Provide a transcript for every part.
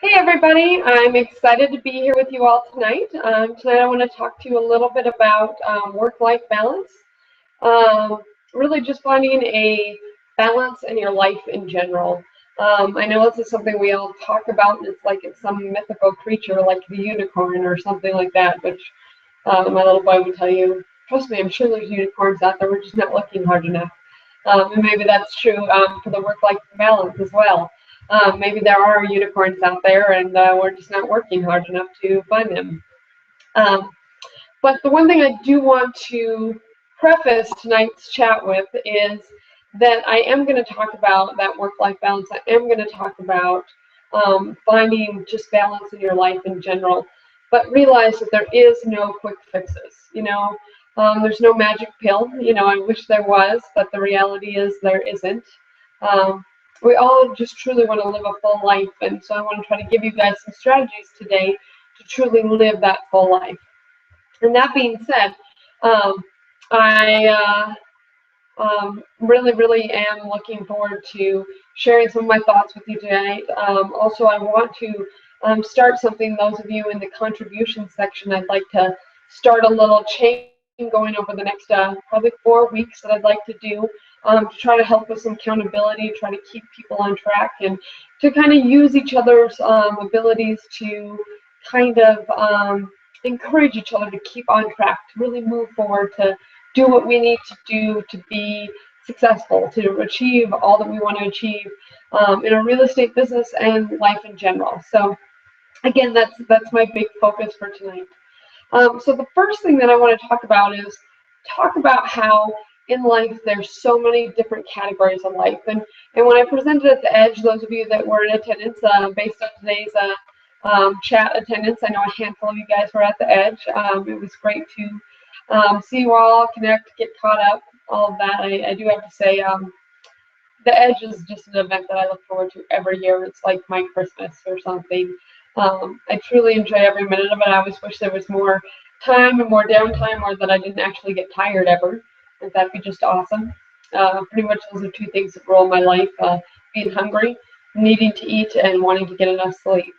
Hey everybody, I'm excited to be here with you all tonight. Tonight I want to talk to you a little bit about work-life balance. Um, Really just finding a balance in your life in general. I know this is something we all talk about, and it's like it's some mythical creature like the unicorn or something like that, which my little boy would tell you, trust me, I'm sure there's unicorns out there, we're just not looking hard enough. And maybe that's true for the work-life balance as well. Maybe there are unicorns out there, and we're just not working hard enough to find them. Um, but the one thing I do want to preface tonight's chat with is that I am going to talk about that work-life balance. I am going to talk about finding just balance in your life in general, but realize that there is no quick fixes. There's no magic pill. I wish there was, but the reality is there isn't. Um, we all just truly want to live a full life, and so I want to try to give you guys some strategies today to truly live that full life. And that being said, um, I really am looking forward to sharing some of my thoughts with you tonight. Also, I want to start something. Those of you in the contribution section, I'd like to start a little chain going over the next probably 4 weeks that I'd like to do to try to help with some accountability, try to keep people on track, and to kind of use each other's abilities to kind of encourage each other to keep on track, to really move forward, to do what we need to do to be successful, to achieve all that we want to achieve in our real estate business and life in general. So again, that's my big focus for tonight. So the first thing that I want to talk about is talk about how in life there's so many different categories of life. And when I presented at the Edge, those of you that were in attendance, based on today's chat attendance, I know a handful of you guys were at the Edge. It was great to see you all, connect, get caught up, all of that. I do have to say, the Edge is just an event that I look forward to every year. It's like my Christmas or something. I truly enjoy every minute of it. I always wish there was more time and more downtime, or that I didn't actually get tired ever. And that'd be just awesome. Pretty much those are two things that rule my life, being hungry, needing to eat, and wanting to get enough sleep,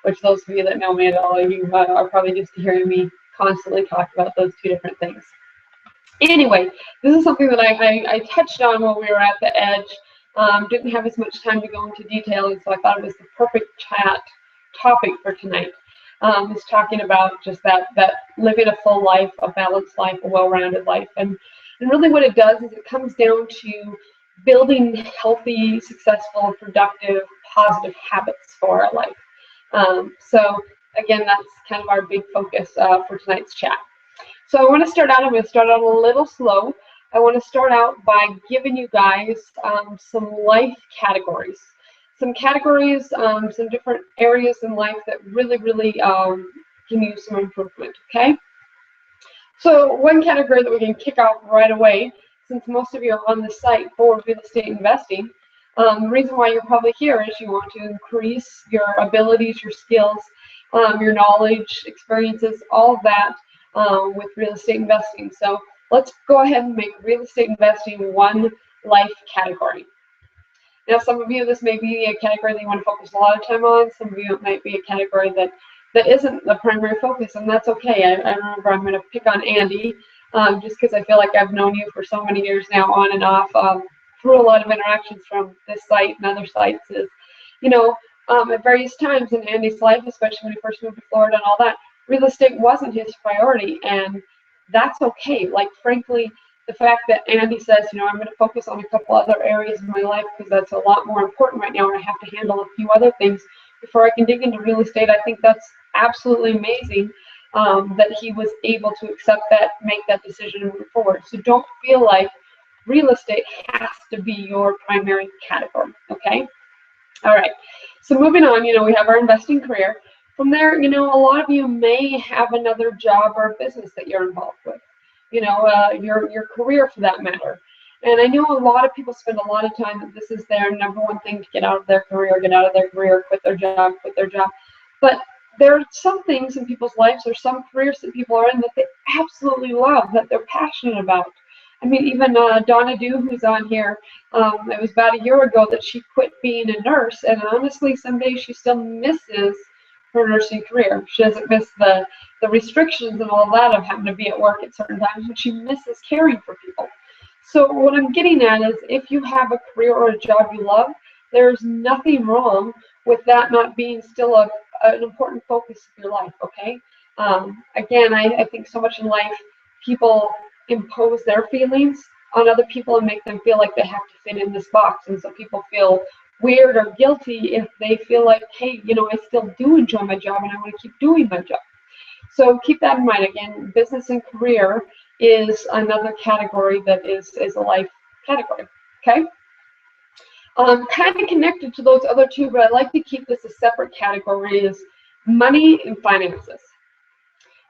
which those of you that know me at all, you are probably used to hearing me constantly talk about those two different things. Anyway, this is something that I touched on when we were at the Edge. Didn't have as much time to go into detail, and so I thought it was the perfect chat topic for tonight. Is talking about just that living a full life, a balanced life, a well-rounded life, and really what it does is it comes down to building healthy, successful, productive, positive habits for our life. So again, that's kind of our big focus for tonight's chat. So I'm going to start out a little slow. I want to start out by giving you guys some life categories. Some categories, some different areas in life that really can use some improvement, okay? So one category that we can kick off right away, since most of you are on the site for real estate investing, the reason why you're probably here is you want to increase your abilities, your skills, your knowledge, experiences, all of that with real estate investing. So let's go ahead and make real estate investing one life category. Now, some of you, this may be a category that you want to focus a lot of time on. Some of you, it might be a category that isn't the primary focus, and that's okay. I remember I'm going to pick on Andy just because I feel like I've known you for so many years now, on and off, through a lot of interactions from this site and other sites. Is, at various times in Andy's life, especially when he first moved to Florida and all that, real estate wasn't his priority, and that's okay. Like, frankly, the fact that Andy says, I'm going to focus on a couple other areas of my life because that's a lot more important right now, and I have to handle a few other things before I can dig into real estate. I think that's absolutely amazing that he was able to accept that, make that decision, and move forward. So don't feel like real estate has to be your primary category, okay? All right, so moving on, we have our investing career. From there, a lot of you may have another job or business that you're involved with, your career for that matter. And I know a lot of people spend a lot of time that this is their number one thing to get out of their career, quit their job. But there are some things in people's lives, or some careers that people are in that they absolutely love, that they're passionate about. I mean, even Donna Dew, who's on here, it was about a year ago that she quit being a nurse, and honestly, some days she still misses her nursing career. She doesn't miss the restrictions and all that of having to be at work at certain times, but she misses caring for people. So what I'm getting at is, if you have a career or a job you love, there's nothing wrong with that not being still an important focus of your life, okay? Again, I think so much in life, people impose their feelings on other people and make them feel like they have to fit in this box. And so people feel weird or guilty if they feel like, hey, I still do enjoy my job and I want to keep doing my job. So keep that in mind. Again, business and career is another category that is a life category, okay? Kind of connected to those other two, but I like to keep this a separate category, is money and finances.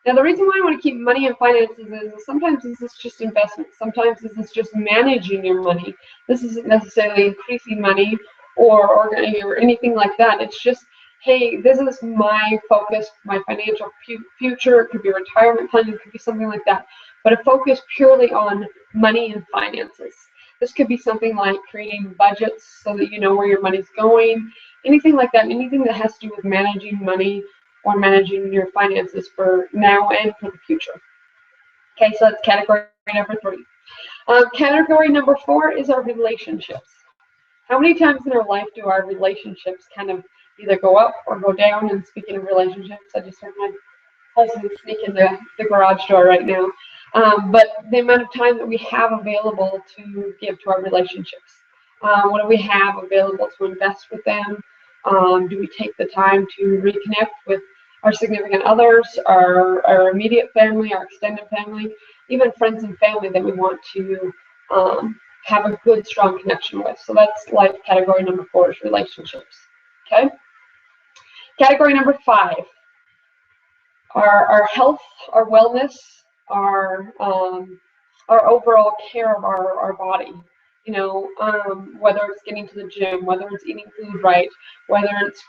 Now, the reason why I want to keep money and finances is sometimes this is just investment. Sometimes this is just managing your money. This isn't necessarily increasing money or anything like that. It's just, hey, this is my focus, my financial future. It could be retirement planning, it could be something like that. But a focus purely on money and finances. This could be something like creating budgets so that you know where your money's going, anything like that, anything that has to do with managing money or managing your finances for now and for the future. Okay, so that's category number 3. Category number 4 is our relationships. How many times in our life do our relationships kind of either go up or go down? And speaking of relationships, I just heard my husband sneak in the garage door right now. But the amount of time that we have available to give to our relationships. What do we have available to invest with them? Do we take the time to reconnect with our significant others, our immediate family, our extended family, even friends and family that we want to have a good, strong connection with? So that's life category number 4, is relationships. Okay. Category number 5, our health, our wellness, our overall care of our body. Whether it's getting to the gym, whether it's eating food right, whether it's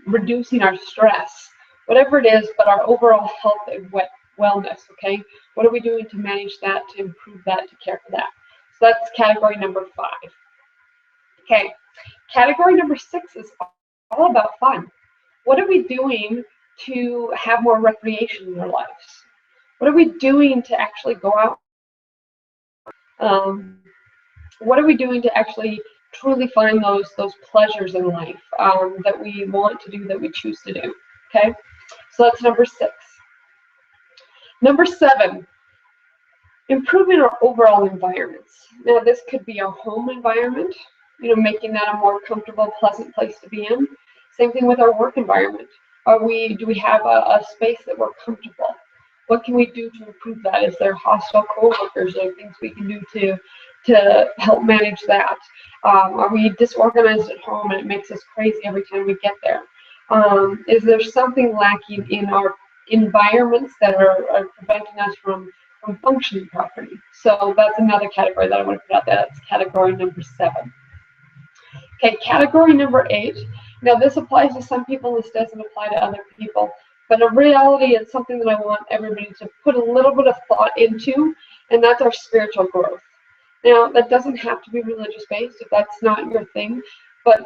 reducing our stress, whatever it is, but our overall health and wellness, okay? What are we doing to manage that, to improve that, to care for that? So that's category number 5. Okay, category number 6 is all about fun. What are we doing to have more recreation in our lives? What are we doing to actually go out? What are we doing to actually truly find those pleasures in life that we want to do, that we choose to do? Okay, so that's number 6. Number 7, improving our overall environments. Now, this could be our home environment, making that a more comfortable, pleasant place to be in. Same thing with our work environment. Do we have a space that we're comfortable? What can we do to improve that? Is there hostile coworkers? Are there things we can do to help manage that? Are we disorganized at home and it makes us crazy every time we get there? Is there something lacking in our environments that are preventing us from functioning properly? So that's another category that I want to put out there. That's category number 7. Okay, category number 8. Now, this applies to some people, this doesn't apply to other people. But in reality, it's something that I want everybody to put a little bit of thought into, and that's our spiritual growth. Now, that doesn't have to be religious-based if that's not your thing, but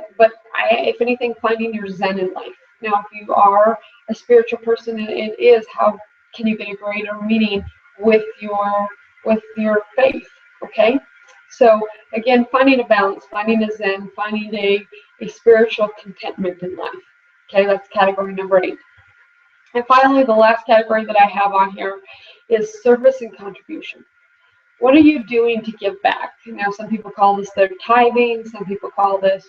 if anything, finding your zen in life. Now, if you are a spiritual person, it is how can you get a greater meaning with your faith, okay? So, again, finding a balance, finding a zen, finding a spiritual contentment in life. Okay, that's category number 8. And finally, the last category that I have on here is service and contribution. What are you doing to give back? Now, some people call this their tithing. Some people call this,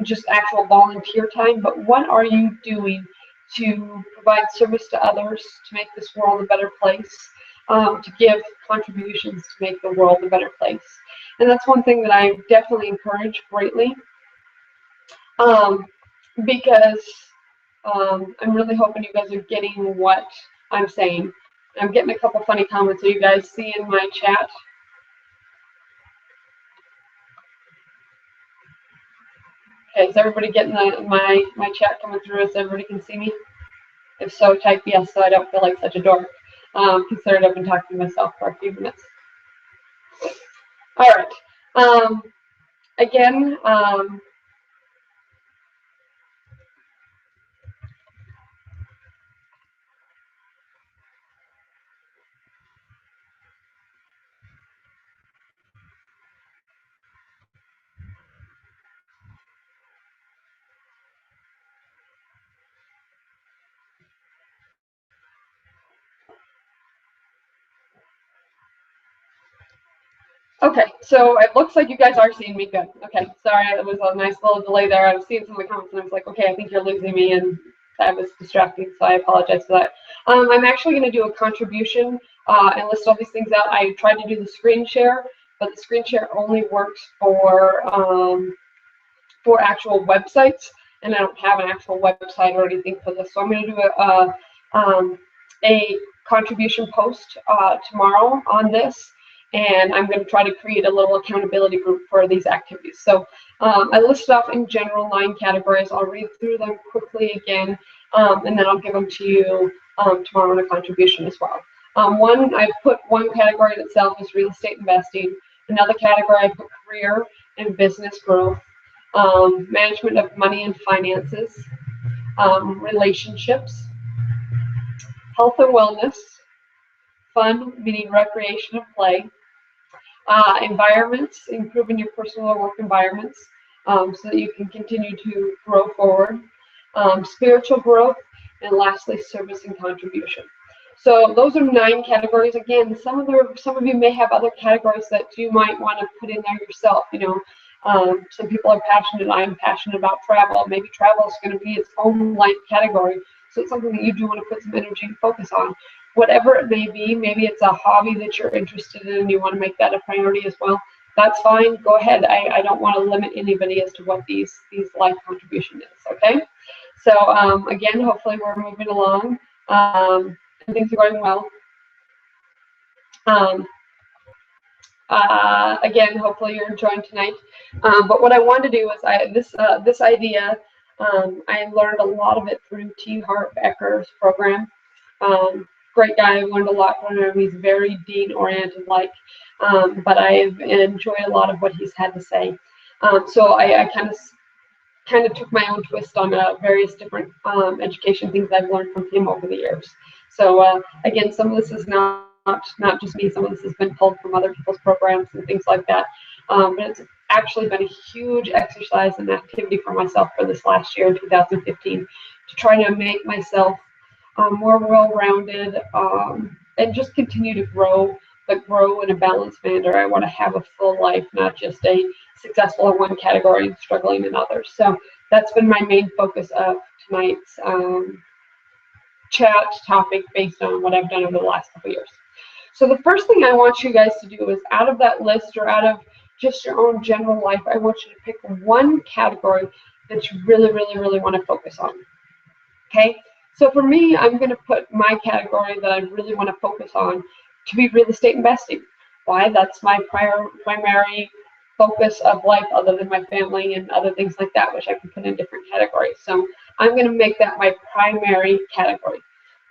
just actual volunteer time. But what are you doing to provide service to others, to make this world a better place, to give contributions to make the world a better place? And that's one thing that I definitely encourage greatly, because I'm really hoping you guys are getting what I'm saying. I'm getting a couple funny comments. Are you guys seeing my chat? Okay, is everybody getting my chat coming through so everybody can see me? If so, type yes so I don't feel like such a dork, considering I've been talking to myself for a few minutes. All right. Again, okay, so it looks like you guys are seeing me good. Okay, sorry, it was a nice little delay there. I was seeing some of the comments and I was like, okay, I think you're losing me, and that was distracting, so I apologize for that. I'm actually going to do a contribution and list all these things out. I tried to do the screen share, but the screen share only works for actual websites, and I don't have an actual website or anything for this. So I'm going to do a contribution post tomorrow on this, and I'm going to try to create a little accountability group for these activities. So I listed off in general 9 categories. I'll read through them quickly again, and then I'll give them to you tomorrow in a contribution as well. I put one category in itself is real estate investing. Another category I put career and business growth. Management of money and finances, relationships, health and wellness, fun, meaning recreation and play, environments, improving your personal or work environments so that you can continue to grow forward, spiritual growth, and lastly, service and contribution. So those are 9 categories. Again, some of you may have other categories that you might want to put in there yourself. Some people are passionate. I'm passionate about travel. Maybe travel is going to be its own life category. So it's something that you do want to put some energy and focus on. Whatever it may be, maybe it's a hobby that you're interested in and you want to make that a priority as well. That's fine. Go ahead. I don't want to limit anybody as to what these life contribution is. Okay. So again, hopefully we're moving along and things are going well. Again, hopefully you're enjoying tonight. But what I wanted to do is this idea. I learned a lot of it through T. Harv Eker's program. Great guy. I've learned a lot from him. He's very dean-oriented, but I enjoy a lot of what he's had to say. So I kind of took my own twist on various different education things I've learned from him over the years. So again, some of this is not just me. Some of this has been pulled from other people's programs and things like that. But it's actually been a huge exercise and activity for myself for this last year in 2015 to try to make myself more well-rounded and just continue to grow, but grow in a balanced manner. I want to have a full life, not just a successful in one category and struggling in others. So that's been my main focus of tonight's chat topic based on what I've done over the last couple of years. So the first thing I want you guys to do is out of that list or out of just your own general life, I want you to pick one category that you really, really, really want to focus on. Okay? So for me, I'm going to put my category that I really want to focus on to be real estate investing. Why? That's my primary focus of life other than my family and other things like that, which I can put in different categories. So I'm going to make that my primary category.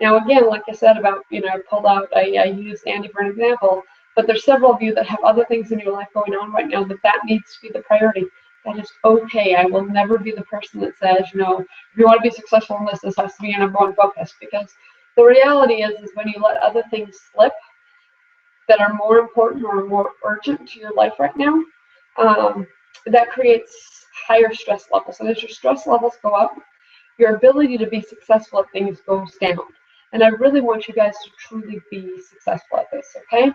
Now, again, like I said about, I used Andy for an example, but there's several of you that have other things in your life going on right now that needs to be the priority. That is okay. I will never be the person that says, if you want to be successful in this has to be your number one focus, because the reality is when you let other things slip that are more important or more urgent to your life right now, that creates higher stress levels. And as your stress levels go up, your ability to be successful at things goes down. And I really want you guys to truly be successful at this, okay?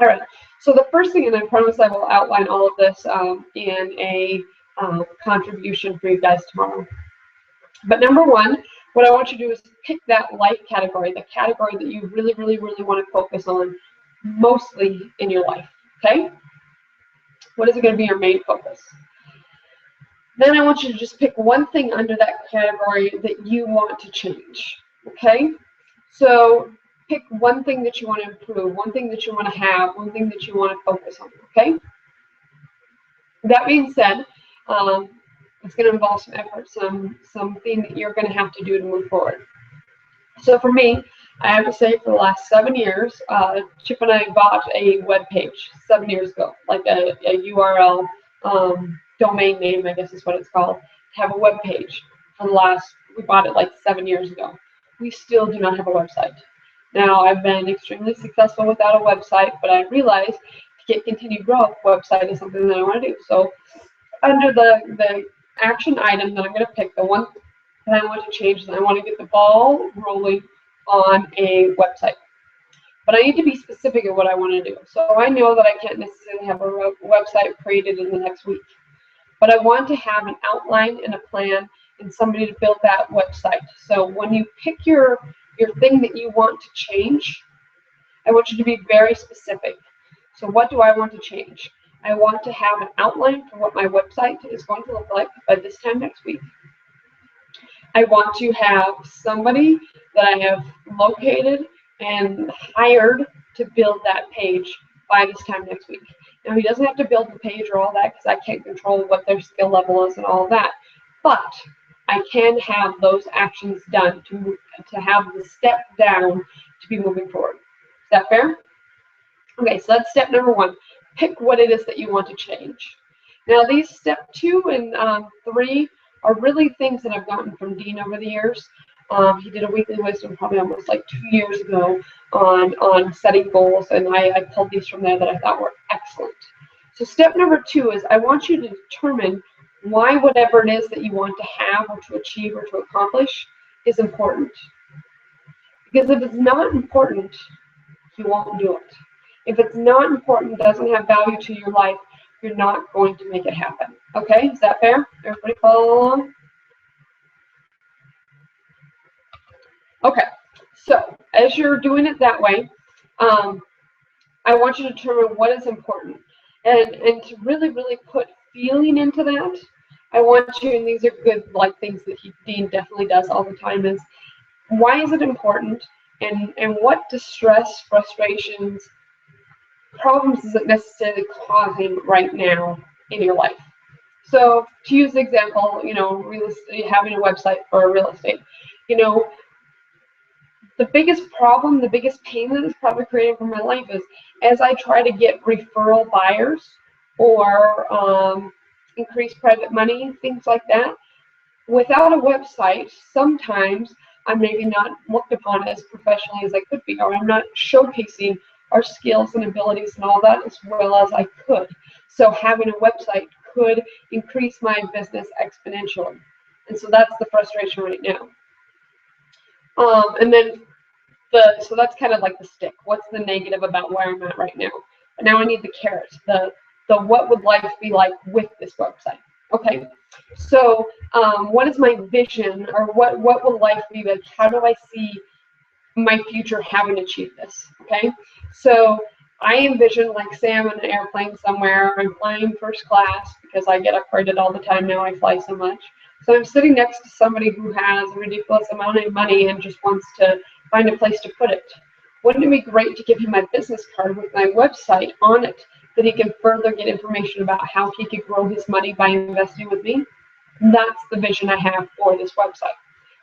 All right, so the first thing, and I promise I will outline all of this in a contribution for you guys tomorrow. But number one, what I want you to do is pick that life category, the category that you really, really, really want to focus on mostly in your life, okay? What is it going to be your main focus? Then I want you to just pick one thing under that category that you want to change, okay? So pick one thing that you want to improve, one thing that you want to have, one thing that you want to focus on, okay? That being said, it's going to involve some effort, something that you're going to have to do to move forward. So for me, I have to say, for the last 7 years, Chip and I bought a web page 7 years ago, like a URL, domain name, I guess is what it's called, to have a web page. We bought it like 7 years ago. We still do not have a website. Now, I've been extremely successful without a website, but I realized to get continued growth, website is something that I want to do. So under the action item that I'm going to pick, the one that I want to change is I want to get the ball rolling on a website. But I need to be specific of what I want to do. So I know that I can't necessarily have a website created in the next week. But I want to have an outline and a plan and somebody to build that website. So when you pick your thing that you want to change, I want you to be very specific. So what do I want to change? I want to have an outline for what my website is going to look like by this time next week. I want to have somebody that I have located and hired to build that page by this time next week. Now, he doesn't have to build the page or all that because I can't control what their skill level is and all that. But I can have those actions done to have the step down to be moving forward. Is that fair? Okay, so that's step number one. Pick what it is that you want to change. Now, these step 2 and 3 are really things that I've gotten from Dean over the years. He did a weekly wisdom probably almost like 2 years ago on setting goals, and I pulled these from there that I thought were excellent. So step number 2 is I want you to determine why whatever it is that you want to have or to achieve or to accomplish is important. Because if it's not important, you won't do it. If it's not important, doesn't have value to your life, you're not going to make it happen. Okay, is that fair? Everybody follow along? Okay, so as you're doing it that way, I want you to determine what is important. And to really, really put feeling into that, I want you, and these are good like things that Dean definitely does all the time, is why is it important, and what distress, frustrations, problems is it necessarily causing right now in your life? So to use the example, real estate, having a website for real estate, the biggest problem, the biggest pain that it's probably created for my life is as I try to get referral buyers or increase private money, things like that. Without a website, sometimes I'm maybe not looked upon as professionally as I could be, or I'm not showcasing our skills and abilities and all that as well as I could. So having a website could increase my business exponentially. And so that's the frustration right now. And then so that's kind of like the stick. What's the negative about where I'm at right now? But now I need the carrot, the what would life be like with this website? Okay, so what is my vision, or what will life be like? How do I see my future having achieved this? Okay, so I envision, like, say I'm in an airplane somewhere, I'm flying first class because I get upgraded all the time now, I fly so much. So I'm sitting next to somebody who has a ridiculous amount of money and just wants to find a place to put it. Wouldn't it be great to give him my business card with my website on it, that he can further get information about how he could grow his money by investing with me? That's the vision I have for this website.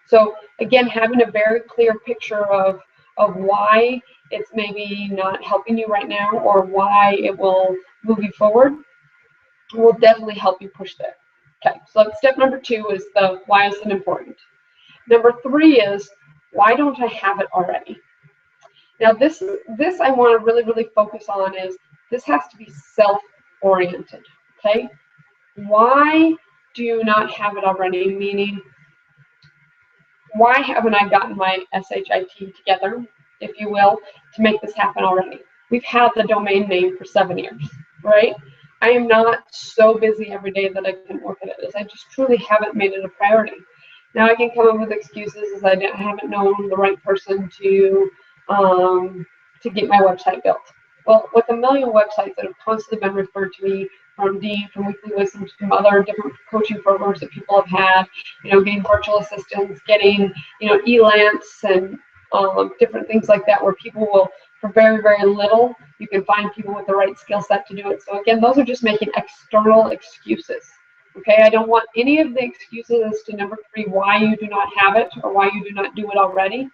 So again, having a very clear picture of why it's maybe not helping you right now, or why it will move you forward, will definitely help you push there. Okay, so step number 2 is the why is it important. Number 3 is, why don't I have it already? Now this I want to really, really focus on is, this has to be self-oriented, okay? Why do you not have it already? Meaning, why haven't I gotten my SHIT together, if you will, to make this happen already? We've had the domain name for 7 years, right? I am not so busy every day that I can work at it. I just truly haven't made it a priority. Now I can come up with excuses as I haven't known the right person to get my website built. Well, with a million websites that have constantly been referred to me from Dean, from Weekly Wisdom, from other different coaching programs that people have had, getting virtual assistants, getting, ELANTs and different things like that, where people will, for very, very little, you can find people with the right skill set to do it. So again, those are just making external excuses. Okay, I don't want any of the excuses as to number 3, why you do not have it or why you do not do it already.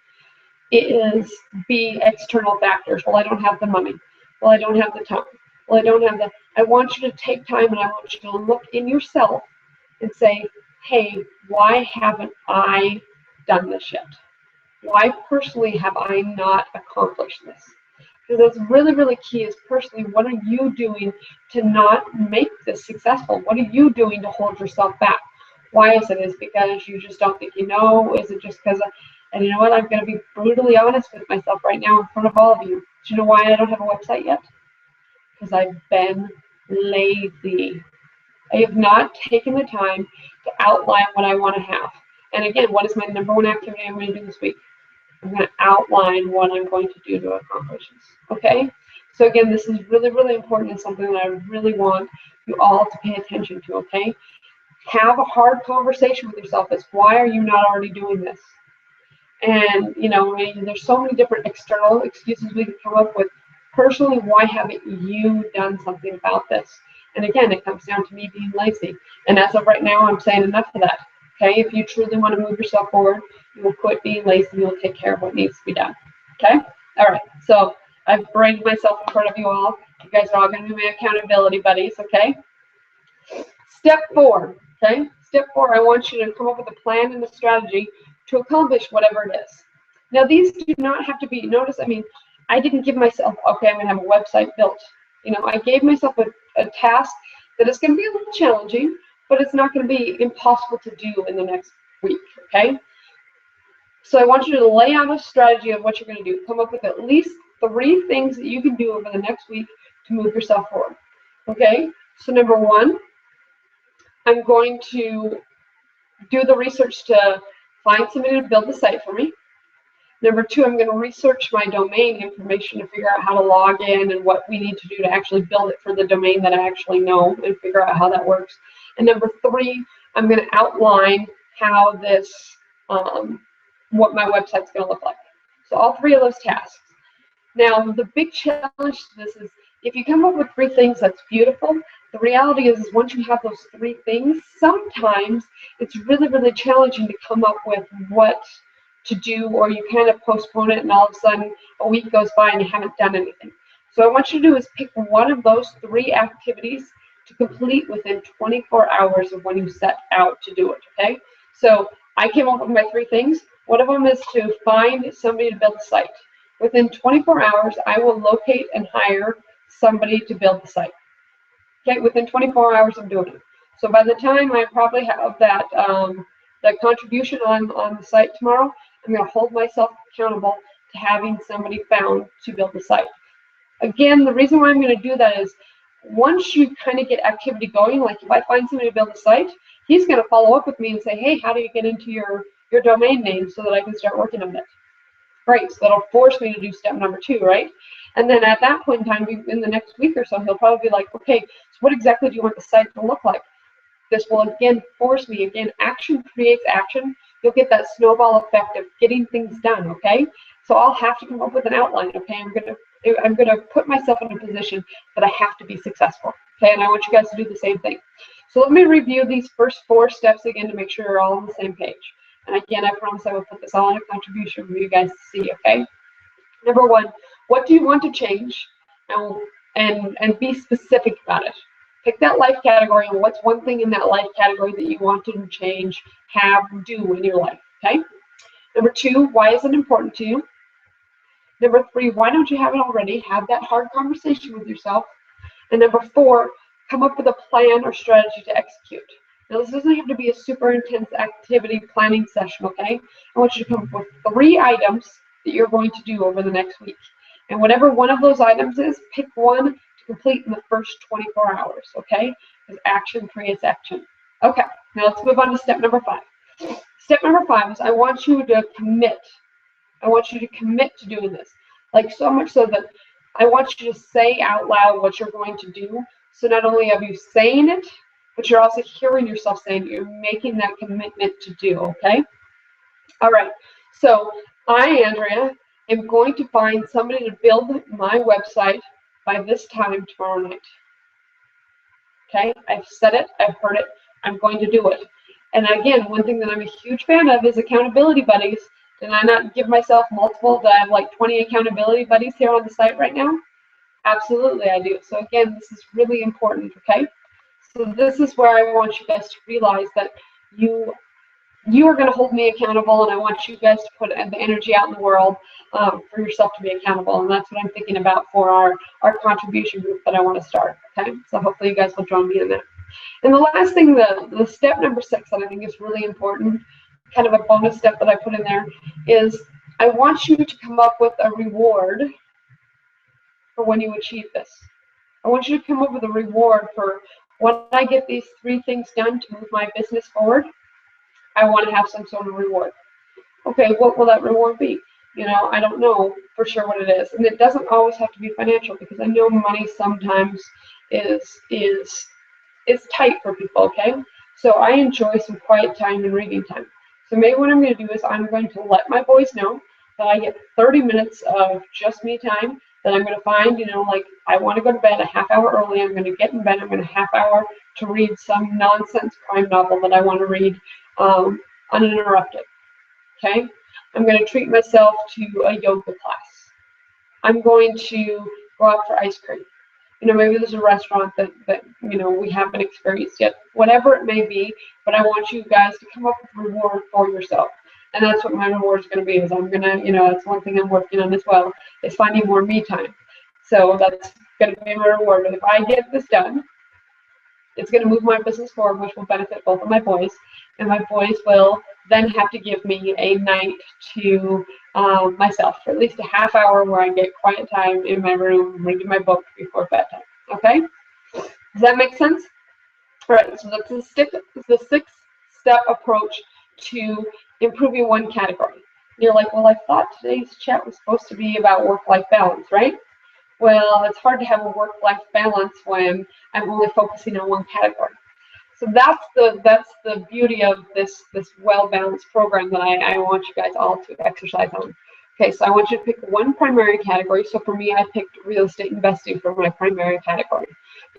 is be external factors. Well, I don't have the money. Well, I don't have the time. Well, I don't have the. I want you to take time and I want you to look in yourself and say, hey, why haven't I done this yet? Why personally have I not accomplished this? Because that's really, really key is personally, what are you doing to not make this successful? What are you doing to hold yourself back? Why is it? Is it because you just don't think you know? Is it just because, and you know what, I'm going to be brutally honest with myself right now in front of all of you. Do you know why I don't have a website yet? Because I've been lazy. I have not taken the time to outline what I want to have. And again, what is my number one activity I'm going to do this week? I'm going to outline what I'm going to do to accomplish this. Okay? So again, this is really, really important and something that I really want you all to pay attention to. Okay? Have a hard conversation with yourself as why are you not already doing this? And you know, I mean, there's so many different external excuses we can come up with. Personally, why haven't you done something about this? And again, it comes down to me being lazy. And as of right now, I'm saying enough of that. Okay, if you truly want to move yourself forward, you will quit being lazy. You will take care of what needs to be done. Okay, all right. So I've branded myself in front of you all. You guys are all going to be my accountability buddies. Okay. Step 4. Okay. Step 4. I want you to come up with a plan and a strategy to accomplish whatever it is. Now, these do not have to be. Notice, I mean, I didn't give myself, okay, I'm going to have a website built. You know, I gave myself a task that is going to be a little challenging, but it's not going to be impossible to do in the next week, okay? So I want you to lay out a strategy of what you're going to do. Come up with at least 3 things that you can do over the next week to move yourself forward, okay? So number 1, I'm going to do the research to find somebody to build the site for me. Number 2, I'm going to research my domain information to figure out how to log in and what we need to do to actually build it for the domain that I actually know and figure out how that works. And number 3, I'm going to outline how this, what my website's going to look like. So all 3 of those tasks. Now, the big challenge to this is if you come up with 3 things, that's beautiful. The reality is once you have those 3 things, sometimes it's really, really challenging to come up with what to do, or you kind of postpone it and all of a sudden a week goes by and you haven't done anything. So what I want you to do is pick one of those 3 activities to complete within 24 hours of when you set out to do it, okay? So I came up with my 3 things. One of them is to find somebody to build a site. Within 24 hours, I will locate and hire somebody to build the site. Okay, within 24 hours I'm doing it. So by the time I probably have that contribution on the site tomorrow, I'm going to hold myself accountable to having somebody found to build the site. Again, the reason why I'm going to do that is once you kind of get activity going, like if I find somebody to build a site, he's going to follow up with me and say, hey, how do you get into your domain name so that I can start working on it? Great, so that'll force me to do step number 2, right? And then at that point in time, in the next week or so, he'll probably be like, okay, so what exactly do you want the site to look like? This will again force me, again, action creates action. You'll get that snowball effect of getting things done, okay? So I'll have to come up with an outline, okay? I'm gonna put myself in a position that I have to be successful, okay? And I want you guys to do the same thing. So let me review these first 4 steps again to make sure you're all on the same page. And again, I promise I will put this all in a contribution for you guys to see, okay? Number 1, what do you want to change? And be specific about it. Pick that life category and what's one thing in that life category that you want to change, have, do in your life, okay? Number 2, why is it important to you? Number 3, why don't you have it already? Have that hard conversation with yourself. And number 4, come up with a plan or strategy to execute. Now, this doesn't have to be a super intense activity planning session, okay? I want you to come up with 3 items that you're going to do over the next week. And whatever one of those items is, pick one to complete in the first 24 hours, okay? Because action creates action. Okay, now let's move on to step number 5. Step number 5 is I want you to commit. I want you to commit to doing this. Like so much so that I want you to say out loud what you're going to do. So not only are you saying it, but you're also hearing yourself saying it. You're making that commitment to do, okay? All right, so I, Andrea, am going to find somebody to build my website by this time tomorrow night. Okay, I've said it, I've heard it, I'm going to do it. And again, one thing that I'm a huge fan of is accountability buddies Did I not give myself multiple? Do I have like 20 accountability buddies here on the site right now? Absolutely, I do. So again, this is really important, okay? So this is where I want you guys to realize that you are going to hold me accountable, and I want you guys to put the energy out in the world for yourself to be accountable. And that's what I'm thinking about for our contribution group that I want to start. Okay, so hopefully you guys will join me in that. And the last thing, the step number 6 that I think is really important, kind of a bonus step that I put in there, is I want you to come up with a reward for when you achieve this. I want you to come up with a reward for when I get these 3 things done to move my business forward. I want to have some sort of reward. Okay, what will that reward be? You know, I don't know for sure what it is. And it doesn't always have to be financial, because I know money sometimes is tight for people, okay? So I enjoy some quiet time and reading time. So maybe what I'm going to do is I'm going to let my boys know that I get 30 minutes of just me time, that I'm going to find, you know, like I want to go to bed a half hour early. I'm going to get in bed. I'm going to half hour to read some nonsense crime novel that I want to read uninterrupted. Okay? I'm going to treat myself to a yoga class. I'm going to go out for ice cream. You know, maybe there's a restaurant that you know, we haven't experienced yet. Whatever it may be, but I want you guys to come up with a reward for yourself. And that's what my reward is going to be, is I'm going to, you know, that's one thing I'm working on as well, is finding more me time. So that's going to be my reward. And if I get this done, it's going to move my business forward, which will benefit both of my boys. And my boys will then have to give me a night to myself, for at least a half hour where I get quiet time in my room, reading my book before bedtime. Okay? Does that make sense? All right, so that's the 6-step approach to improving one category. You're like, well, I thought today's chat was supposed to be about work-life balance, right? Well, it's hard to have a work-life balance when I'm only focusing on one category. So that's the beauty of this well-balanced program that I want you guys all to exercise on. Okay, so I want you to pick one primary category. So for me, I picked real estate investing for my primary category.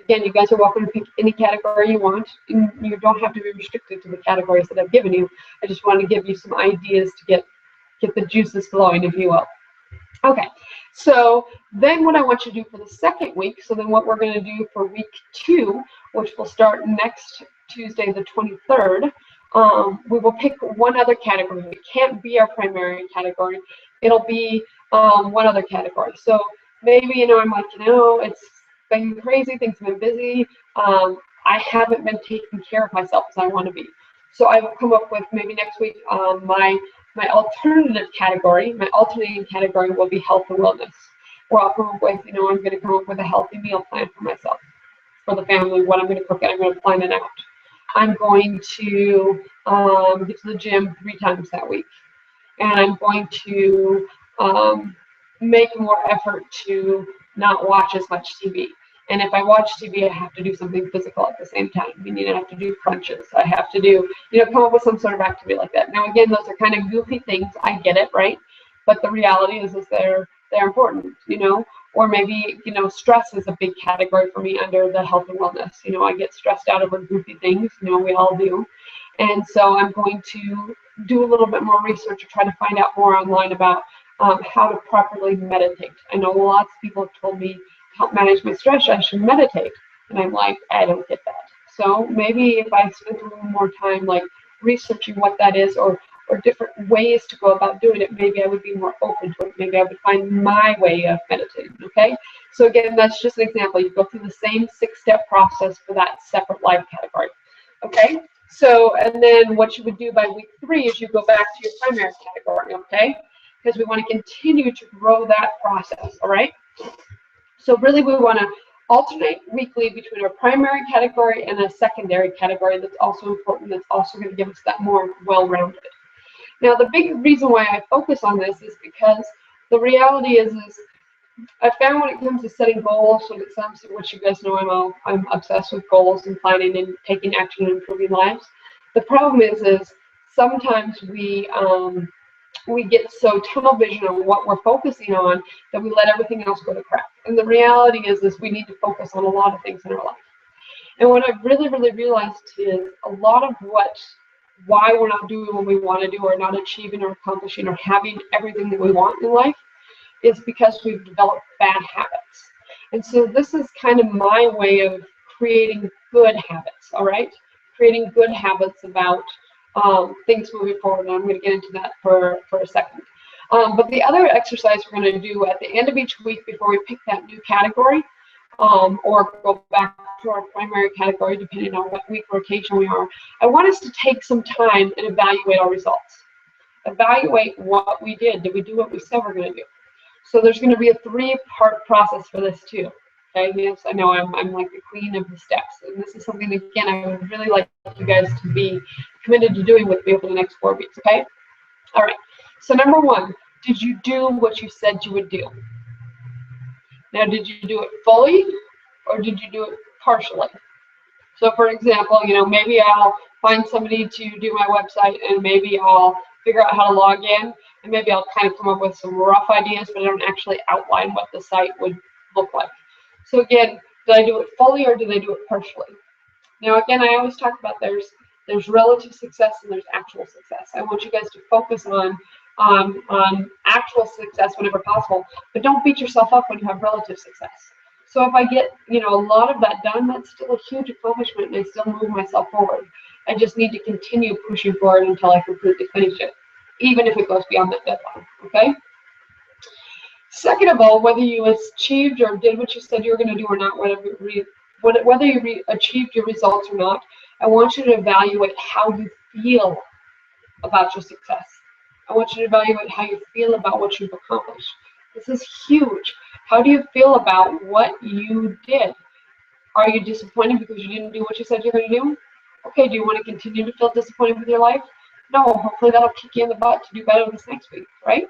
Again, you guys are welcome to pick any category you want. And you don't have to be restricted to the categories that I've given you. I just want to give you some ideas to get the juices flowing, if you will. Okay, so then what I want you to do for the second week, so then what we're going to do for week 2, which will start next Tuesday, the 23rd, we will pick one other category. It can't be our primary category. It'll be one other category. So maybe, you know, I'm like, you know, it's been crazy, things have been busy. I haven't been taking care of myself as I want to be. So I will come up with maybe next week my alternative category, my alternating category will be health and wellness. Where I'll come up with, you know, I'm going to come up with a healthy meal plan for myself, for the family, what I'm going to cook, and I'm going to plan it out. I'm going to get to the gym 3 times that week. And I'm going to make more effort to not watch as much TV. And if I watch TV, I have to do something physical at the same time. Meaning I have to do crunches. I have to do, you know, come up with some sort of activity like that. Now, again, those are kind of goofy things. I get it, right? But the reality is they're important, you know. Or maybe, you know, stress is a big category for me under the health and wellness. You know, I get stressed out over goofy things. You know, we all do. And so I'm going to do a little bit more research to try to find out more online about how to properly meditate. I know lots of people have told me, help manage my stress, I should meditate. And I'm like, I don't get that. So maybe if I spent a little more time like researching what that is, or different ways to go about doing it, maybe I would be more open to it. Maybe I would find my way of meditating, okay? So again, that's just an example. You go through the same 6-step process for that separate life category, okay? So, and then what you would do by week 3 is you go back to your primary category, okay? Because we want to continue to grow that process, all right? So really we want to alternate weekly between our primary category and a secondary category that's also important, that's also going to give us that more well-rounded. Now, the big reason why I focus on this is because the reality is I found when it comes to setting goals, when it comes to what you guys know, I'm obsessed with goals and planning and taking action and improving lives. The problem is sometimes we get so tunnel vision on what we're focusing on that we let everything else go to crap. And the reality is we need to focus on a lot of things in our life. And what I've really, really realized is a lot of what why we're not doing what we want to do, or not achieving or accomplishing or having everything that we want in life, is because we've developed bad habits. And so this is kind of my way of creating good habits, all right? Creating good habits about things moving forward, and I'm going to get into that for a second. But the other exercise we're going to do at the end of each week before we pick that new category, or go back to our primary category, depending on what week rotation we are, I want us to take some time and evaluate our results. Evaluate what we did. Did we do what we said we're going to do? So there's going to be a 3-part process for this too. Okay, yes, I know I'm like the queen of the steps, and this is something, again, I would really like you guys to be committed to doing with me over the next 4 weeks. Okay. All right. So number 1, did you do what you said you would do? Now, did you do it fully, or did you do it partially? So, for example, maybe I'll find somebody to do my website, and maybe I'll figure out how to log in, and maybe I'll kind of come up with some rough ideas, but I don't actually outline what the site would look like. So again, did I do it fully, or did I do it partially? Now, again, I always talk about there's relative success and there's actual success. I want you guys to focus on actual success whenever possible, but don't beat yourself up when you have relative success. So if I get a lot of that done, that's still a huge accomplishment, and I still move myself forward. I just need to continue pushing forward until I completely finish it, even if it goes beyond that deadline. Okay. Second of all, whether you achieved or did what you said you were going to do or not, whether you achieved your results or not, I want you to evaluate how you feel about your success. I want you to evaluate how you feel about what you've accomplished. This is huge. How do you feel about what you did? Are you disappointed because you didn't do what you said you're going to do? Okay, do you want to continue to feel disappointed with your life? No, hopefully that'll kick you in the butt to do better this next week, right?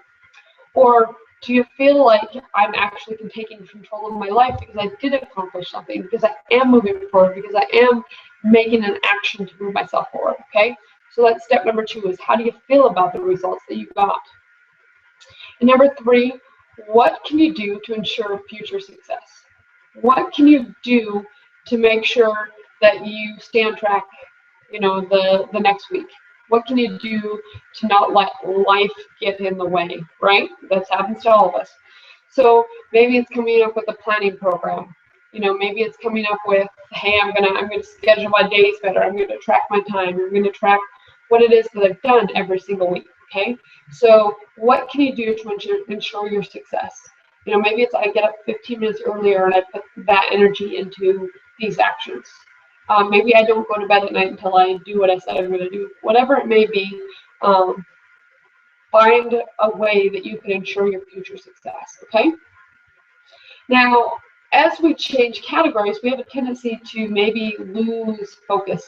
Or do you feel like I'm actually taking control of my life because I did accomplish something, because I am moving forward, because I am making an action to move myself forward, okay? So that's step number 2, is how do you feel about the results that you got? And number 3, what can you do to ensure future success? What can you do to make sure that you stay on track, the next week? What can you do to not let life get in the way, right? That happens to all of us. So maybe it's coming up with a planning program. Maybe it's coming up with, hey, I'm gonna schedule my days better. I'm gonna track my time. I'm gonna track what it is that I've done every single week. Okay. So what can you do to ensure your success? Maybe it's I get up 15 minutes earlier and I put that energy into these actions. Maybe I don't go to bed at night until I do what I said I'm going to do. Whatever it may be, find a way that you can ensure your future success, okay? Now, as we change categories, we have a tendency to maybe lose focus,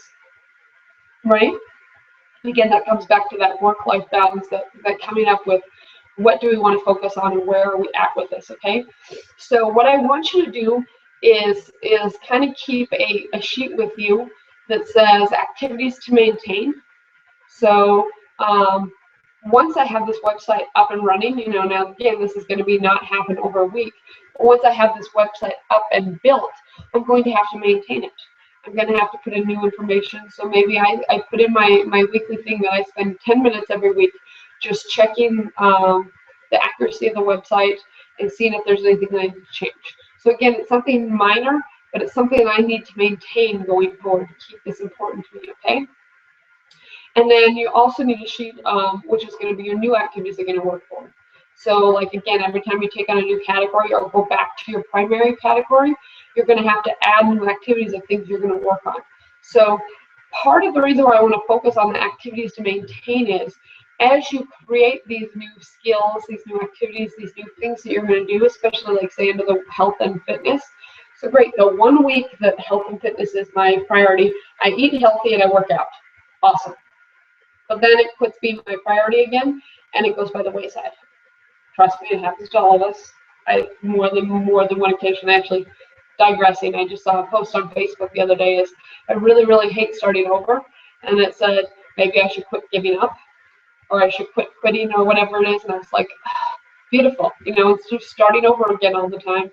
right? Again, that comes back to that work-life balance, that coming up with what do we want to focus on and where are we at with this, okay? So what I want you to do is kind of keep a sheet with you that says activities to maintain. So once I have this website up and running, now again, this is going to be not happen over a week, but once I have this website up and built, I'm going to have to maintain it. I'm going to have to put in new information. So maybe I put in my weekly thing that I spend 10 minutes every week just checking the accuracy of the website and seeing if there's anything that I need to change. So again, it's something minor, but it's something I need to maintain going forward to keep this important to me, okay? And then you also need a sheet, which is going to be your new activities you're going to work for. So like, again, every time you take on a new category or go back to your primary category, you're going to have to add new activities of things you're going to work on. So part of the reason why I want to focus on the activities to maintain is, as you create these new skills, these new activities, these new things that you're going to do, especially like say under the health and fitness. So great, the 1 week that health and fitness is my priority, I eat healthy and I work out. Awesome. But then it quits being my priority again and it goes by the wayside. Trust me, it happens to all of us. More than one occasion, actually. Digressing, I just saw a post on Facebook the other day is, I really, really hate starting over. And it said, maybe I should quit giving up, or I should quit quitting, or whatever it is. And I was like, beautiful. It's just starting over again all the time.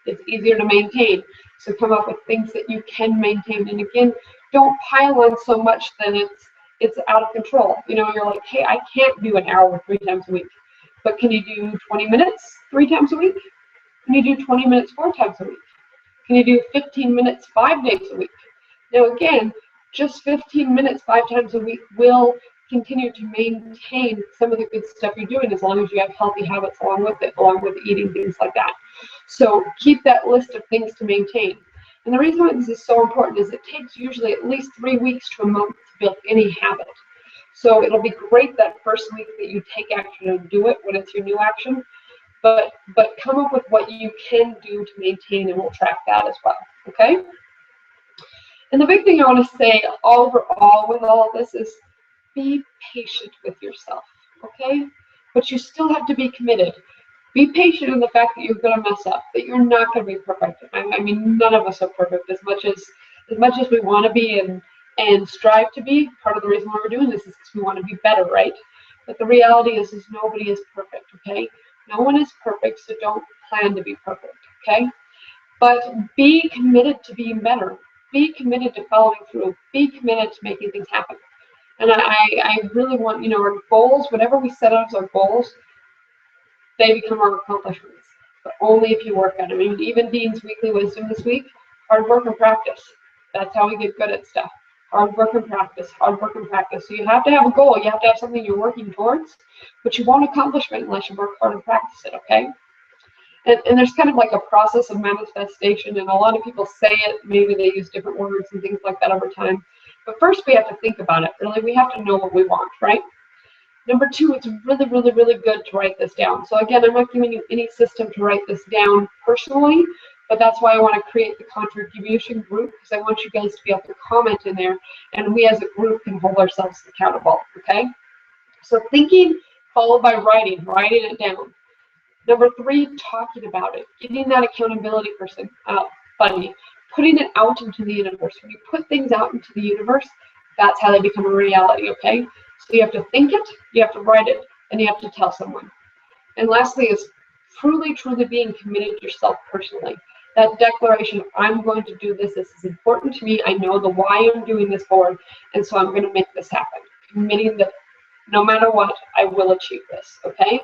It's easier to maintain. So come up with things that you can maintain. And again, don't pile on so much that it's out of control. You know, you're like, hey, I can't do an hour 3 times a week, but can you do 20 minutes 3 times a week? Can you do 20 minutes 4 times a week? Can you do 15 minutes 5 days a week? Now again, just 15 minutes 5 times a week will continue to maintain some of the good stuff you're doing as long as you have healthy habits along with it, along with eating, things like that. So keep that list of things to maintain. And the reason why this is so important is it takes usually at least 3 weeks to a month to build any habit. So it'll be great that first week that you take action and do it when it's your new action, but come up with what you can do to maintain, and we'll track that as well, okay? And the big thing I want to say overall with all of this is be patient with yourself, okay? But you still have to be committed. Be patient in the fact that you're going to mess up, that you're not going to be perfect. I mean, none of us are perfect. As much as we want to be and strive to be, part of the reason why we're doing this is because we want to be better, right? But the reality is nobody is perfect, okay? No one is perfect, so don't plan to be perfect, okay? But be committed to being better. Be committed to following through. Be committed to making things happen. And I really want, you know, our goals, whatever we set out as our goals, they become our accomplishments. But only if you work at them. I mean, even Dean's weekly wisdom this week, hard work and practice. That's how we get good at stuff. Hard work and practice, hard work and practice. So you have to have a goal. You have to have something you're working towards, but you won't accomplish it unless you work hard and practice it, okay? And there's kind of like a process of manifestation, and a lot of people say it, maybe they use different words and things like that over time. But first we have to think about it. Really, we have to know what we want, right? Number 2, it's really, really, really good to write this down. So again, I'm not giving you any system to write this down personally, but that's why I want to create the contribution group, because I want you guys to be able to comment in there, and we as a group can hold ourselves accountable, okay? So thinking followed by writing it down. Number 3, talking about it, getting that accountability person buddy, putting it out into the universe. When you put things out into the universe, that's how they become a reality, okay? So you have to think it, you have to write it, and you have to tell someone. And lastly is truly, truly being committed to yourself personally. That declaration, I'm going to do this. This is important to me. I know the why I'm doing this for, and so I'm going to make this happen. Committing that no matter what, I will achieve this, okay?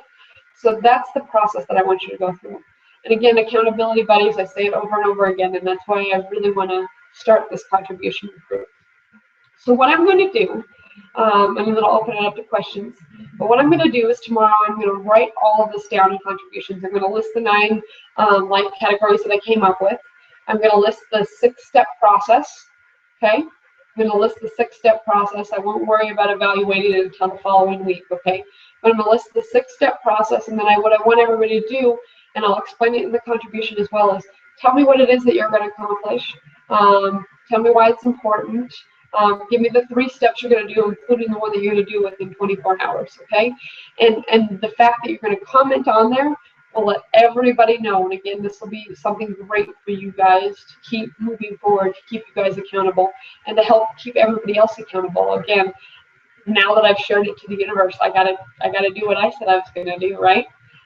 So that's the process that I want you to go through. And again, accountability buddies, I say it over and over again, and that's why I really want to start this contribution group. So what I'm going to do, I'm going to open it up to questions, but what I'm going to do is tomorrow I'm going to write all of this down in contributions. I'm going to list the 9 life categories that I came up with. I'm going to list the 6-step process, okay? I'm going to list the 6-step process. I won't worry about evaluating it until the following week, okay? But I'm going to list the 6-step process, and then what I want everybody to do, and I'll explain it in the contribution as well, is tell me what it is that you're going to accomplish. Tell me why it's important. Give me the 3 steps you're going to do, including the one that you're going to do within 24 hours, okay? And the fact that you're going to comment on there will let everybody know. And again, this will be something great for you guys to keep moving forward, to keep you guys accountable, and to help keep everybody else accountable. Again, now that I've shared it to the universe, I gotta do what I said I was gonna do, right?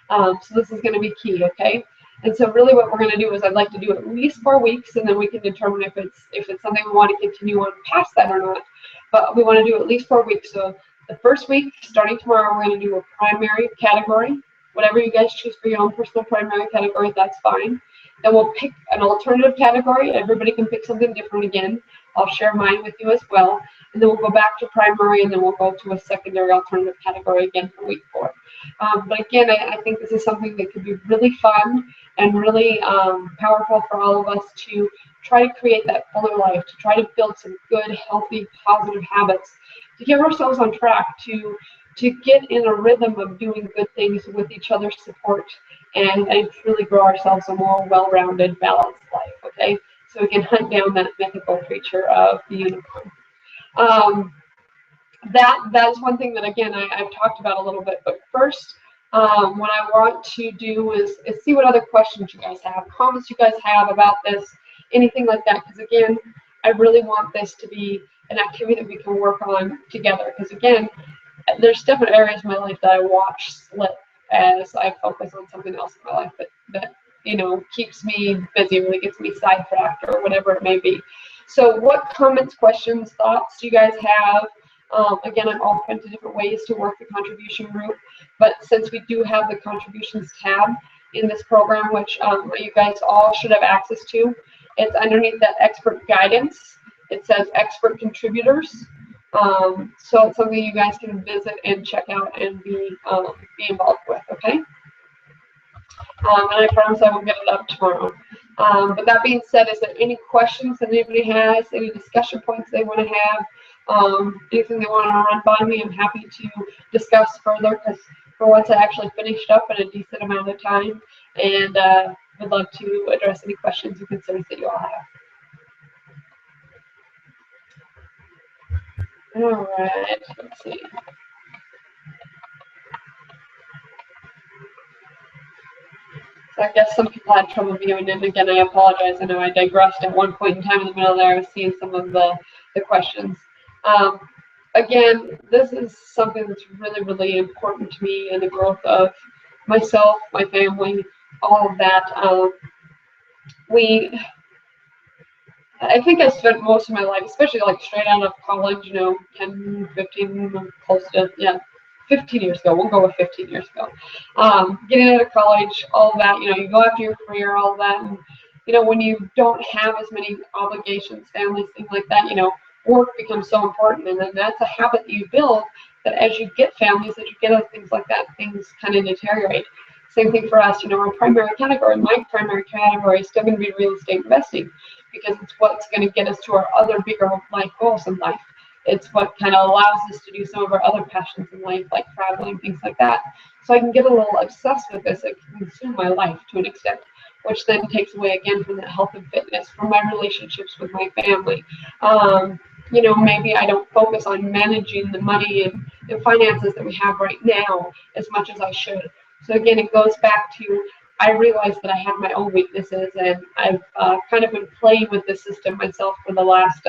So this is gonna be key, okay? And so really what we're gonna do is I'd like to do at least 4 weeks, and then we can determine if it's something we want to continue on past that or not. But we want to do at least 4 weeks. So the first week, starting tomorrow, we're gonna do a primary category. Whatever you guys choose for your own personal primary category, that's fine. Then we'll pick an alternative category. Everybody can pick something different again. I'll share mine with you as well. And then we'll go back to primary, and then we'll go to a secondary alternative category again for week 4. But again, I think this is something that could be really fun and really powerful for all of us to try to create that fuller life, to try to build some good, healthy, positive habits, to get ourselves on track, to get in a rhythm of doing good things with each other's support, and truly grow ourselves a more well-rounded, balanced life, okay? So we can hunt down that mythical creature of the unicorn. That's one thing that, again, I've talked about a little bit, but first, what I want to do is see what other questions you guys have, comments you guys have about this, anything like that, because again, I really want this to be an activity that we can work on together, because again, there's definitely areas in my life that I watch slip as I focus on something else in my life that you know, keeps me busy, really gets me sidetracked or whatever it may be. So what comments, questions, thoughts do you guys have? Again, I'm open to different ways to work the contribution group, but since we do have the contributions tab in this program, which you guys all should have access to, it's underneath that expert guidance. It says expert contributors. So it's something you guys can visit and check out and be involved with, okay? And I promise I will get it up tomorrow. But that being said, is there any questions that anybody has, any discussion points they want to have, anything they want to run by me? I'm happy to discuss further, because for once I actually finished up in a decent amount of time, and would love to address any questions or concerns that you all have. All right, let's see. So I guess some people had trouble viewing it. Again, I apologize. I know I digressed at one point in time in the middle there. I was seeing some of the questions. Again, this is something that's really, really important to me in the growth of myself, my family, all of that. I think I spent most of my life, especially like straight out of college, 10, 15, close to, 15 years ago. We'll go with 15 years ago. Getting out of college, all of that, you go after your career, all of that. And, when you don't have as many obligations, families, things like that, work becomes so important. And then that's a habit that you build, that as you get families, as you get other things like that, things kind of deteriorate. Same thing for us, our primary category, my primary category is still going to be real estate investing, because it's what's going to get us to our other bigger life goals in life. It's what kind of allows us to do some of our other passions in life, like traveling, things like that. So I can get a little obsessed with this. It can consume my life to an extent, which then takes away again from the health and fitness, from my relationships with my family. Maybe I don't focus on managing the money and finances that we have right now as much as I should. So again, it goes back to, I realized that I have my own weaknesses, and I've kind of been playing with the system myself for the last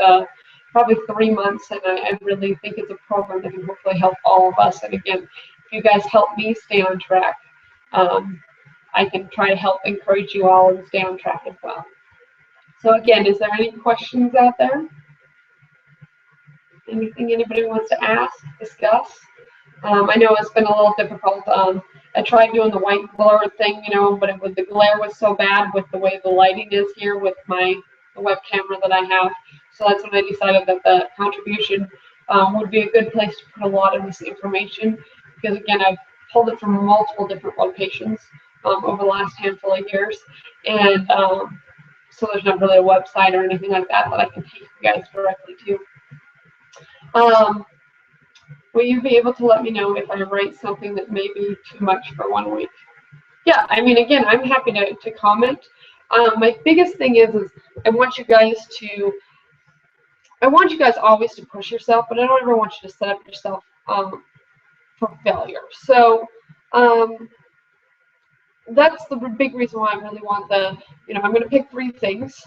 probably 3 months, and I really think it's a program that can hopefully help all of us. And again, if you guys help me stay on track, I can try to help encourage you all and stay on track as well. So again, is there any questions out there? Anything anybody wants to ask, discuss? I know it's been a little difficult. I tried doing the white glare thing, but the glare was so bad with the way the lighting is here with the web camera that I have. So that's when I decided that the contribution would be a good place to put a lot of this information, because again, I've pulled it from multiple different locations over the last handful of years, and so there's not really a website or anything like that I can take you guys directly to. Will you be able to let me know if I write something that may be too much for 1 week? Yeah, I mean, again, I'm happy to comment. My biggest thing is I want you guys always to push yourself, but I don't ever want you to set up yourself for failure. So that's the big reason why I really want I'm going to pick 3 things.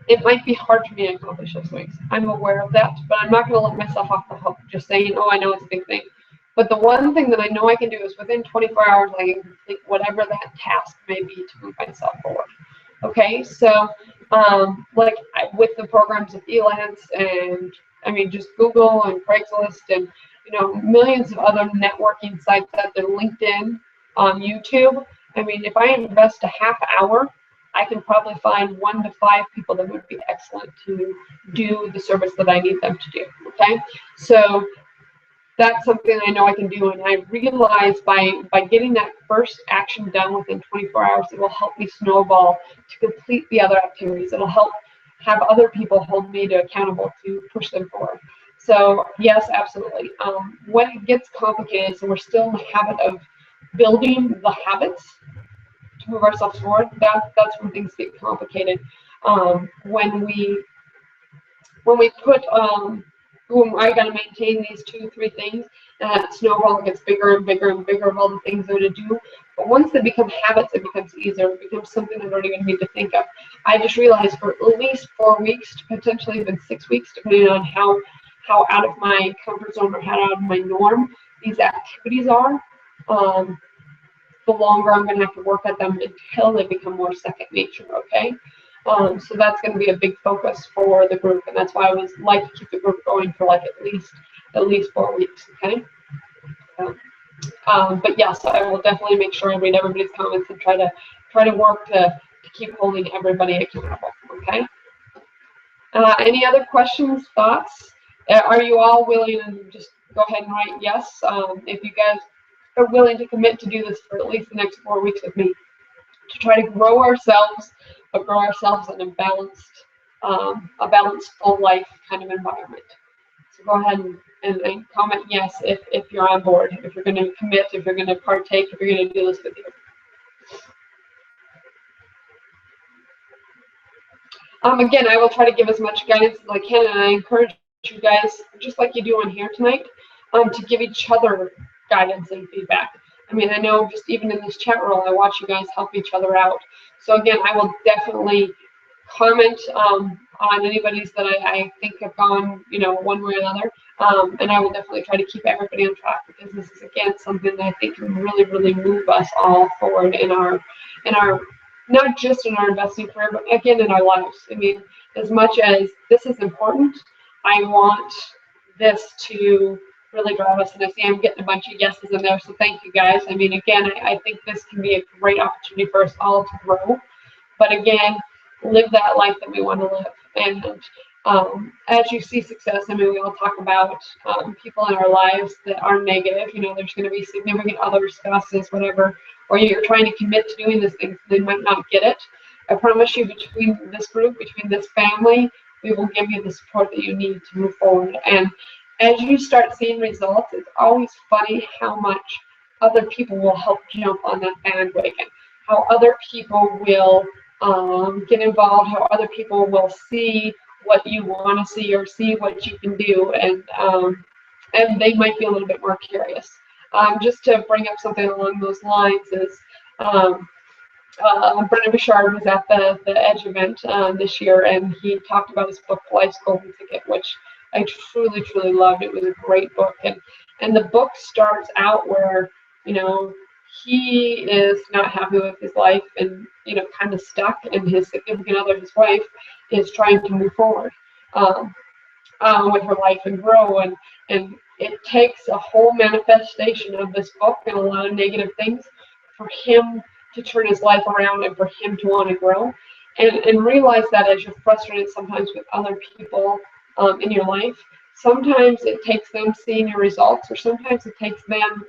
It might be hard for me to accomplish those things. I'm aware of that, but I'm not going to let myself off the hook just saying, oh, I know it's a big thing. But the one thing that I know I can do is within 24 hours, I can complete whatever that task may be to move myself forward. Okay, so with the programs of Elance, and I mean, just Google and Craigslist and, millions of other networking sites out there, LinkedIn, YouTube. I mean, if I invest a half hour, I can probably find 1 to 5 people that would be excellent to do the service that I need them to do. Okay, so that's something I know I can do, and I realize by getting that first action done within 24 hours, it will help me snowball to complete the other activities. It'll help have other people hold me accountable to push them forward. So yes, absolutely. When it gets complicated, so we're still in the habit of building the habits to move ourselves forward, that's when things get complicated. When we put I got to maintain these 2, 3 things, and that snowball gets bigger and bigger and bigger of all the things they're to do. But once they become habits, it becomes easier. It becomes something I don't even need to think of. I just realized for at least 4 weeks, potentially even 6 weeks, depending on how out of my comfort zone or how out of my norm these activities are, the longer I'm going to have to work at them until they become more second nature, okay? So that's going to be a big focus for the group, and that's why I was like to keep the group going for like at least 4 weeks. Okay. So, but yes, I will definitely make sure I read everybody's comments and try to work to keep holding everybody accountable. Okay. Any other questions, thoughts? Are you all willing to just go ahead and write yes? If you guys are willing to commit to do this for at least the next 4 weeks with me, to try to grow ourselves, but grow ourselves in a balanced full life kind of environment. So go ahead and comment yes if you're on board, if you're going to commit, if you're going to partake, if you're going to do this with you. Again, I will try to give as much guidance as I can, and I encourage you guys, just like you do on here tonight, to give each other guidance and feedback. I mean, I know just even in this chat room, I watch you guys help each other out. So again, I will definitely comment on anybody's that I think have gone, one way or another. And I will definitely try to keep everybody on track, because this is, again, something that I think can really, really move us all forward in our not just in our investing career, but again in our lives. I mean, as much as this is important, I want this to really drive us. And I see I'm getting a bunch of yeses in there, so thank you guys. I mean, again, I think this can be a great opportunity for us all to grow. But again, live that life that we want to live. And as you see success, I mean, we all talk about people in our lives that are negative. There's going to be significant other spouses, whatever, or you're trying to commit to doing this thing, they might not get it. I promise you, between this group, between this family, we will give you the support that you need to move forward. And as you start seeing results, it's always funny how much other people will help jump on that bandwagon, how other people will get involved, how other people will see what you want to see or see what you can do, and they might be a little bit more curious. Just to bring up something along those lines is Brendan Bouchard was at the Edge event this year, and he talked about his book, Life's Golden Ticket, which I truly, truly loved. It was a great book. And the book starts out where, he is not happy with his life and, kind of stuck, and his significant other, his wife, is trying to move forward with her life and grow. And it takes a whole manifestation of this book and a lot of negative things for him to turn his life around and for him to want to grow. And realize that as you're frustrated sometimes with other people in your life, sometimes it takes them seeing your results, or sometimes it takes them,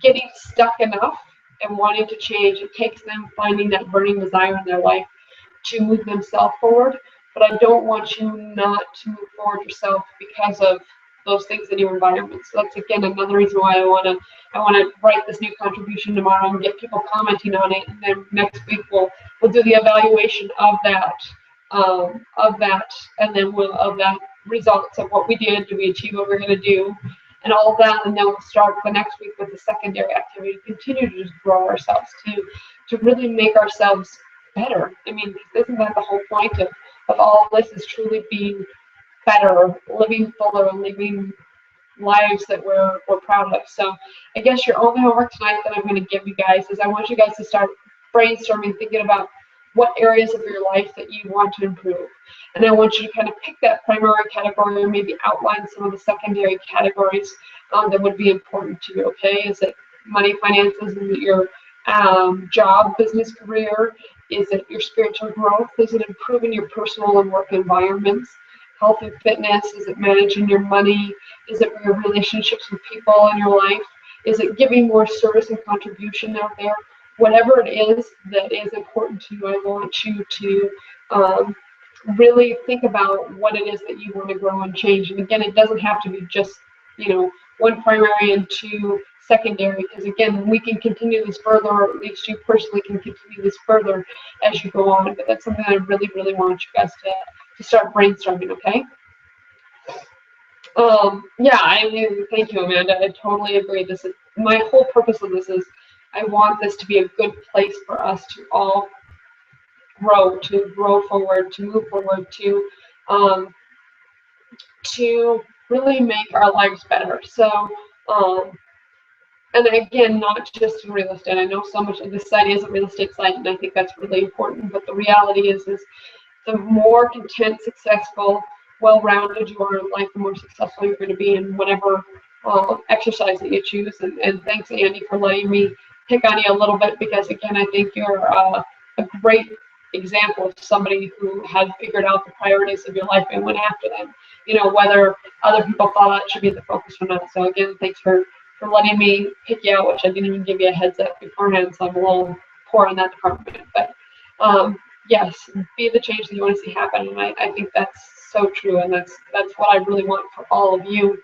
getting stuck enough and wanting to change. It takes them finding that burning desire in their life to move themselves forward. But I don't want you not to move forward yourself because of those things in your environment. So that's, again, another reason why I want to write this new contribution tomorrow and get people commenting on it. And then next week we'll do the evaluation of that, and then of that results of what we did. Do we achieve what we're going to do? And all of that, and then we'll start the next week with the secondary activity to continue to just grow ourselves, to really make ourselves better. I mean, isn't that the whole point of all of this, is truly being better, living fuller, living lives that we're proud of. So I guess your only homework tonight that I'm going to give you guys is I want you guys to start brainstorming, thinking about what areas of your life that you want to improve. And I want you to kind of pick that primary category, or maybe outline some of the secondary categories that would be important to you, okay? Is it money, finances? Is it your job, business, career? Is it your spiritual growth? Is it improving your personal and work environments? Health and fitness? Is it managing your money? Is it your relationships with people in your life? Is it giving more service and contribution out there? Whatever it is that is important to you, I want you to really think about what it is that you want to grow and change. And again, it doesn't have to be just, one primary and two secondary, because again, we can continue this further, or at least you personally can continue this further as you go on. But that's something I really, really want you guys to start brainstorming, okay? Yeah, I mean, thank you, Amanda. I totally agree. This is my whole purpose of this is I want this to be a good place for us to all grow, to grow forward, to move forward, to really make our lives better. So And again, not just in real estate. I know so much of this site is a real estate site, and I think that's really important. But the reality is the more content, successful, well-rounded you are in life, the more successful you're going to be in whatever exercise that you choose. And thanks, Andy, for letting me pick on you a little bit, because again, I think you're a great example of somebody who had figured out the priorities of your life and went after them, whether other people thought that should be the focus or not. So again, thanks for letting me pick you out, which I didn't even give you a heads up beforehand, so I'm a little poor in that department. But yes, be the change that you want to see happen, and I think that's so true, and that's what I really want for all of you,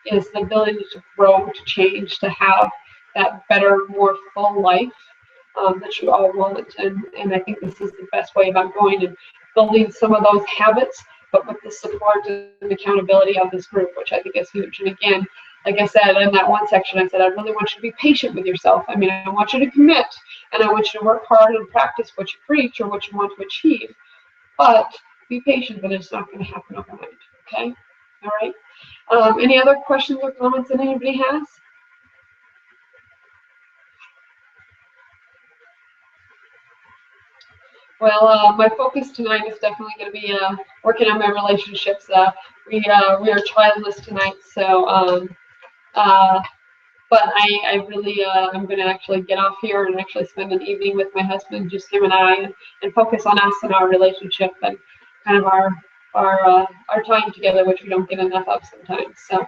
is the ability to grow, to change, to have that better, more full life that you all want. And I think this is the best way about going and building some of those habits, but with the support and accountability of this group, which I think is huge. And again, like I said, in that one section, I said, I really want you to be patient with yourself. I mean, I want you to commit, and I want you to work hard and practice what you preach or what you want to achieve, but be patient, that it's not going to happen overnight, okay? All right. Any other questions or comments that anybody has? Well, my focus tonight is definitely going to be working on my relationships. We are childless tonight, so but I really I'm going to actually get off here and actually spend an evening with my husband, just him and I, and focus on us and our relationship and kind of our time together, which we don't get enough of sometimes. So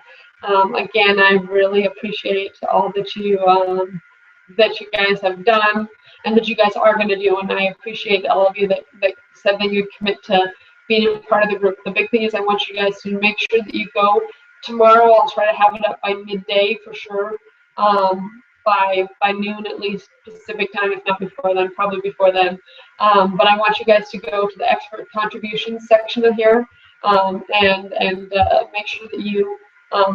again, I really appreciate all that you guys have done and that you guys are going to do, and I appreciate all of you that said that you'd commit to being a part of the group. The big thing is I want you guys to make sure that you go tomorrow. I'll try to have it up by midday for sure, by noon at least Pacific time, if not before then, probably before then. But I want you guys to go to the expert contributions section of here and make sure that you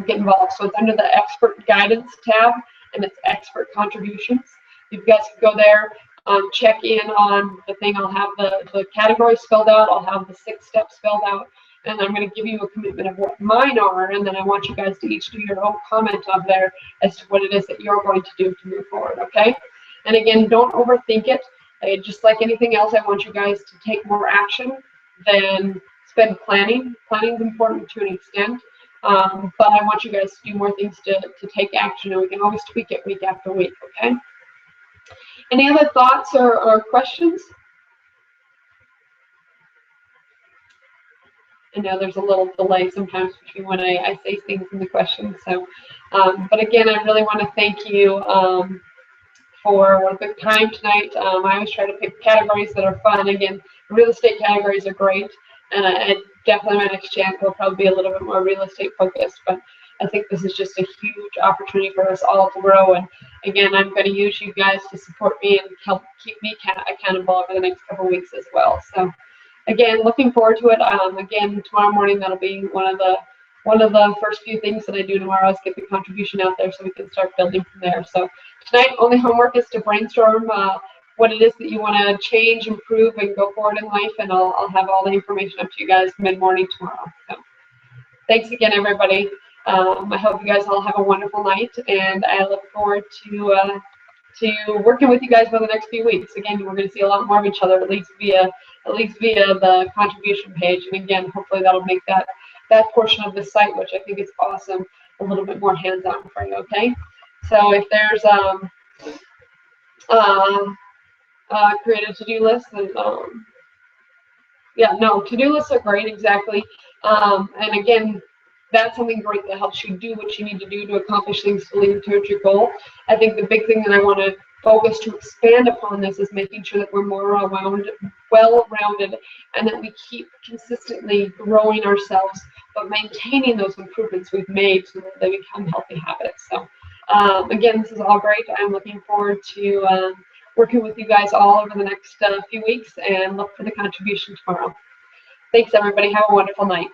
get involved. So it's under the expert guidance tab, and it's expert contributions. You guys can go there, check in on the thing. I'll have the categories spelled out. I'll have the 6 steps spelled out. And I'm going to give you a commitment of what mine are, and then I want you guys to each do your own comment up there as to what it is that you're going to do to move forward, okay? And again, don't overthink it. Just like anything else, I want you guys to take more action than spend planning. Planning is important to an extent, but I want you guys to do more things to take action, and we can always tweak it week after week, okay? Any other thoughts or questions? I know there's a little delay sometimes between when I say things in the questions. So, but again, I really want to thank you for the time tonight. I always try to pick categories that are fun. Again, real estate categories are great, and I definitely my next chance will probably be a little bit more real estate focused. But I think this is just a huge opportunity for us all to grow. And again, I'm going to use you guys to support me and help keep me accountable over the next couple of weeks as well. So. Again, looking forward to it. Again, tomorrow morning, that'll be one of the first few things that I do tomorrow is get the contribution out there so we can start building from there. So tonight, only homework is to brainstorm what it is that you want to change, improve, and go forward in life, and I'll have all the information up to you guys mid-morning tomorrow. So thanks again, everybody. I hope you guys all have a wonderful night, and I look forward to working with you guys for the next few weeks. Again, we're going to see a lot more of each other, at least via the contribution page. And again, hopefully that'll make that portion of the site, which I think is awesome, a little bit more hands-on for you. Okay. So if there's create a to-do list, and to-do lists are great, exactly. And again, that's something great that helps you do what you need to do to accomplish things to lead towards your goal. I think the big thing that I want to focus to expand upon this is making sure that we're more well-rounded, and that we keep consistently growing ourselves, but maintaining those improvements we've made so that they become healthy habits. So again, this is all great. I'm looking forward to working with you guys all over the next few weeks, and look for the contribution tomorrow. Thanks, everybody. Have a wonderful night.